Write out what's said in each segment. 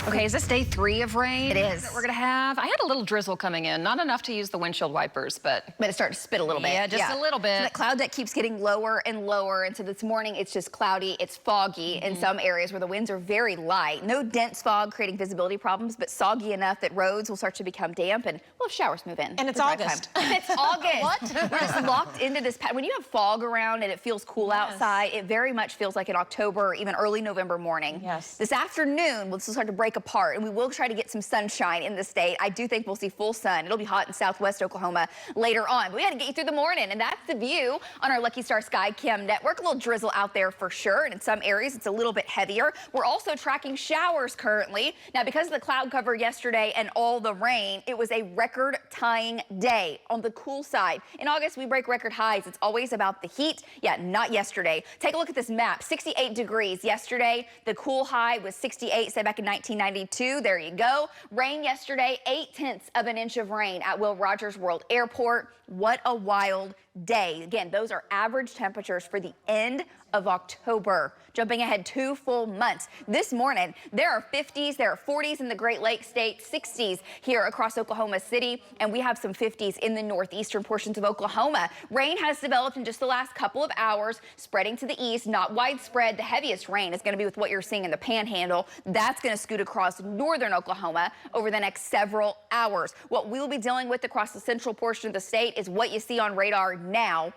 Okay, is this day 3 of rain? It is. That we're gonna have? I had a little drizzle coming in, not enough to use the windshield wipers, but it started to spit a little bit. Yeah, just a little bit. So that cloud deck keeps getting lower and lower, and so this morning it's just cloudy, it's foggy in some areas where the winds are very light. No dense fog creating visibility problems, but soggy enough that roads will start to become damp and we'll have showers move in. And it's August. It's August. What? We're just locked into this. When you have fog around and it feels cool outside, it very much feels like an October or even early November morning. Yes. This afternoon, we'll start to break apart, and we will try to get some sunshine in the state. I do think we'll see full sun. It'll be hot in southwest Oklahoma later on. But we got to get you through the morning, and that's the view on our Lucky Star Sky Cam network. A little drizzle out there for sure, and in some areas it's a little bit heavier. We're also tracking showers currently. Now, because of the cloud cover yesterday and all the rain, it was a record-tying day on the cool side. In August, we break record highs. It's always about the heat. Yeah, not yesterday. Take a look at this map. 68 degrees yesterday. The cool high was 68, say back in 1992. There you go. Rain yesterday, 0.8 of an inch of rain at Will Rogers World Airport. What a wild day. Again, those are average temperatures for the end of October. Jumping ahead 2 full months. This morning, there are 50s, there are 40s in the Great Lakes state, 60s here across Oklahoma City, and we have some 50s in the northeastern portions of Oklahoma. Rain has developed in just the last couple of hours, spreading to the east, not widespread. The heaviest rain is going to be with what you're seeing in the Panhandle. That's going to scoot across northern Oklahoma over the next several hours. What we'll be dealing with across the central portion of the state is what you see on radar now.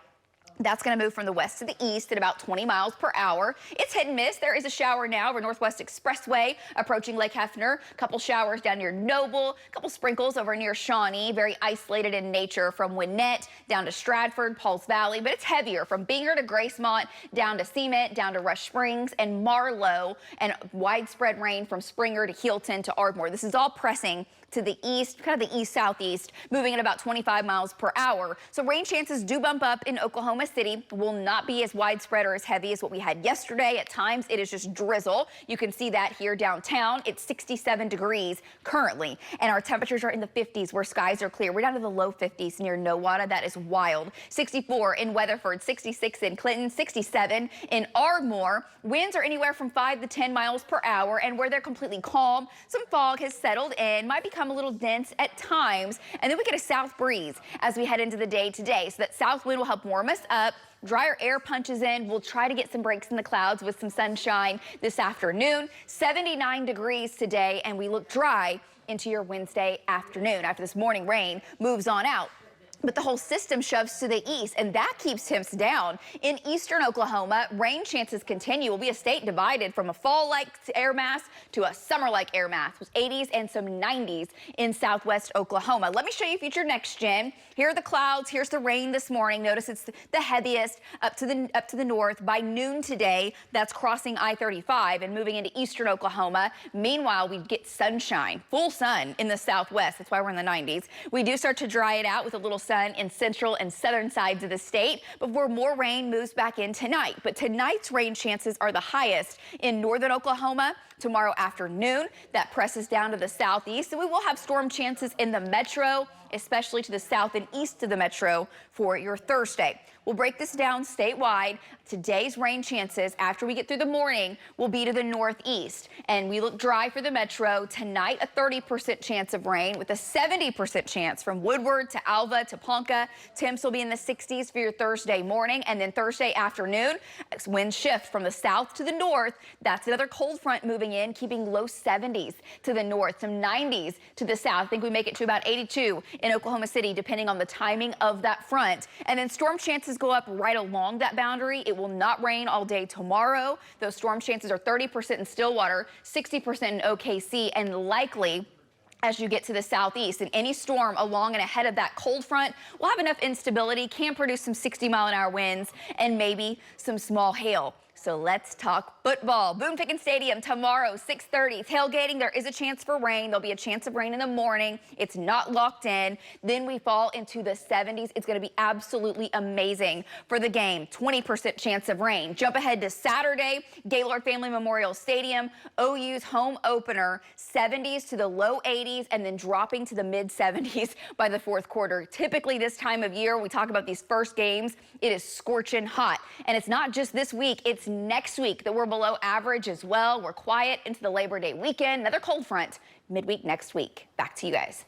That's going to move from the west to the east at about 20 miles per hour. It's hit and miss. There is a shower now over Northwest Expressway approaching Lake Hefner. A couple showers down near Noble. A couple sprinkles over near Shawnee. Very isolated in nature from Winnett down to Stratford, Pauls Valley. But it's heavier from Binger to Gracemont, down to Cement, down to Rush Springs and Marlow. And widespread rain from Springer to Heelton to Ardmore. This is all pressing to the east, kind of the east-southeast, moving at about 25 miles per hour. So rain chances do bump up in Oklahoma City. Will not be as widespread or as heavy as what we had yesterday. At times, it is just drizzle. You can see that here downtown. It's 67 degrees currently, and our temperatures are in the 50s where skies are clear. We're down to the low 50s near Nowata. That is wild. 64 in Weatherford, 66 in Clinton, 67 in Ardmore. Winds are anywhere from 5 to 10 miles per hour, and where they're completely calm, some fog has settled in, might become a little dense at times, and then we get a south breeze as we head into the day today. So that south wind will help warm us up. Drier air punches in. We'll try to get some breaks in the clouds with some sunshine this afternoon. 79 degrees today, and we look dry into your Wednesday afternoon after this morning rain moves on out. But the whole system shoves to the east, and that keeps temps down. In eastern Oklahoma, rain chances continue. We'll be a state divided from a fall-like air mass to a summer-like air mass with 80s and some 90s in southwest Oklahoma. Let me show you future next gen. Here are the clouds. Here's the rain this morning. Notice it's the heaviest up to the north. By noon today, that's crossing I-35 and moving into eastern Oklahoma. Meanwhile, we get sunshine, full sun in the southwest. That's why we're in the 90s. We do start to dry it out with a little sun in central and southern sides of the state before more rain moves back in tonight. But tonight's rain chances are the highest in northern Oklahoma tomorrow afternoon. That presses down to the southeast, and we will have storm chances in the metro, especially to the south and east of the metro for your Thursday. We'll break this down statewide. Today's rain chances after we get through the morning will be to the northeast, and we look dry for the metro. Tonight, a 30% chance of rain with a 70% chance from Woodward to Alva to Ponca. Temps will be in the 60s for your Thursday morning, and then Thursday afternoon, winds shift from the south to the north. That's another cold front moving in, keeping low 70s to the north, some 90s to the south. I think we make it to about 82 in Oklahoma City, depending on the timing of that front. And then storm chances go up right along that boundary. It will not rain all day tomorrow. Those storm chances are 30% in Stillwater, 60% in OKC, and likely as you get to the southeast. And any storm along and ahead of that cold front will have enough instability, can produce some 60-mile-an-hour winds, and maybe some small hail. So let's talk football. Boone Pickens Stadium tomorrow, 6:30. Tailgating, there is a chance for rain. There'll be a chance of rain in the morning. It's not locked in. Then we fall into the 70s. It's going to be absolutely amazing for the game. 20% chance of rain. Jump ahead to Saturday, Gaylord Family Memorial Stadium. OU's home opener, 70s to the low 80s, and then dropping to the mid-70s by the fourth quarter. Typically this time of year, we talk about these first games, it is scorching hot. And it's not just this week, it's next week that we're below average as well. We're quiet into the Labor Day weekend. Another cold front midweek next week. Back to you guys.